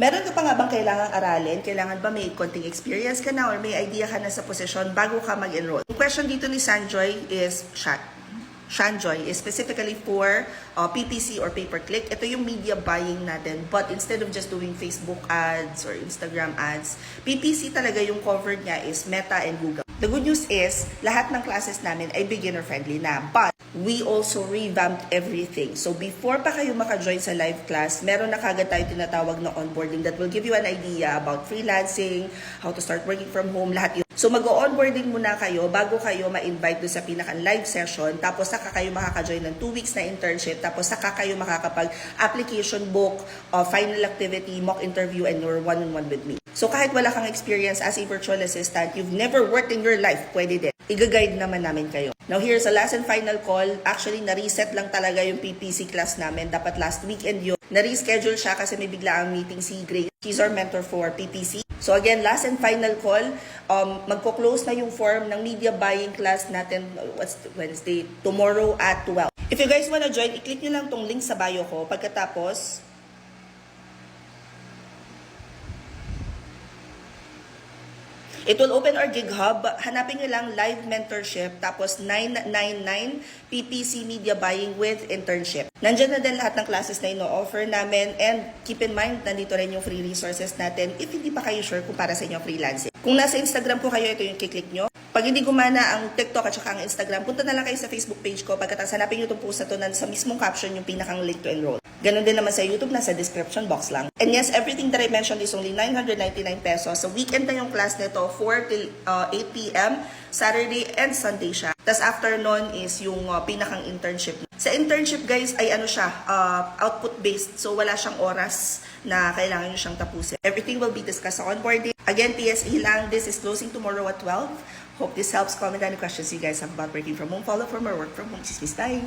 Meron ka pa nga bang kailangang aralin? Kailangan ba may konting experience ka na or may idea ka na sa posisyon bago ka mag-enroll? Yung question dito ni Sanjoy is Shanjoy is specifically for PPC or pay-per-click. Ito yung media buying natin. But instead of just doing Facebook ads or Instagram ads, PPC talaga yung covered niya is Meta and Google. The good news is, lahat ng classes namin ay beginner-friendly na. But we also revamped everything. So before pa kayo maka-join sa live class, meron na kagad tayo tinatawag na onboarding that will give you an idea about freelancing, how to start working from home, lahat yun. So mag-onboarding muna kayo bago kayo ma-invite doon sa pinaka-live session. Tapos saka kayo makaka-join ng 2 weeks na internship. Tapos saka kayo makakapag-application book, final activity, mock interview, and your one-on-one with me. So kahit wala kang experience as a virtual assistant, you've never worked in your life, pwede din. I-guide naman namin kayo. Now here's the last and final call. Actually, na-reset lang talaga yung PPC class namin. Dapat last weekend yun. Na-reschedule siya kasi may bigla ang meeting si Grace. She's our mentor for PPC. So again, last and final call. Magko-close na yung form ng media buying class natin, Wednesday, tomorrow at 12. If you guys wanna join, i-click nyo lang tong link sa bio ko. Pagkatapos, it will open our gig hub. Hanapin nyo lang live mentorship, tapos 999 PPC media buying with internship. Nandyan na din lahat ng classes na ino-offer namin, and keep in mind, nandito rin yung free resources natin if hindi pa kayo sure kung para sa inyo freelancing. Kung nasa Instagram ko kayo, ito yung kiklik nyo. Pag hindi gumana ang TikTok at saka ang Instagram, punta na lang kayo sa Facebook page ko. Pagkatapos hanapin nyo itong post na ito na sa mismong caption yung pinakang link to enroll. Ganon din naman sa YouTube, nasa description box lang. And yes, everything that I mentioned is only 999 pesos. So weekend na yung class nito, 4 till 8 p.m. Saturday and Sunday siya. Tapos after nun is yung pinakang internship. Sa internship guys ay ano siya, output based. So wala siyang oras na kailangan nyo siyang tapusin. Everything will be discussed sa onboarding. Again, PSE lang, this is closing tomorrow at 12. Hope this helps. Comment any questions you guys have about working from home. Follow for more work from home. Chismis tayo!